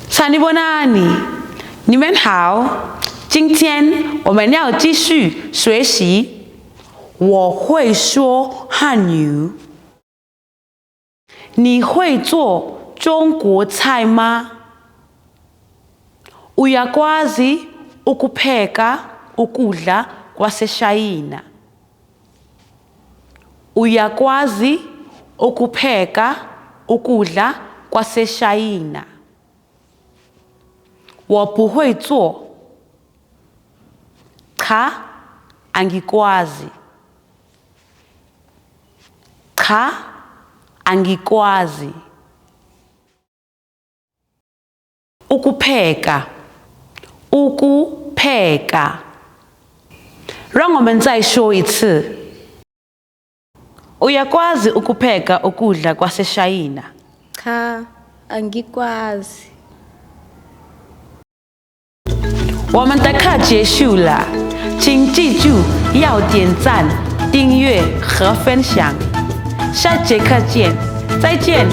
萨尼波纳尼，你们好，今天我们要继续学习。我会说汉语。你会做中国菜吗？Uyakwazi ukupheka ukudla kwaseShayina. Uyakwazi ukupheka ukudla kwaseShayina. 我不会做。Cha angikwazi. Cha angikwazi. Ukupheka. Ukupheka. 让我们再说一次。Uyakwazi ukupheka ukudla kwaseShayina? Cha, angikwazi. 我们的课结束了，请记住要点赞、订阅和分享。下节课见，再见。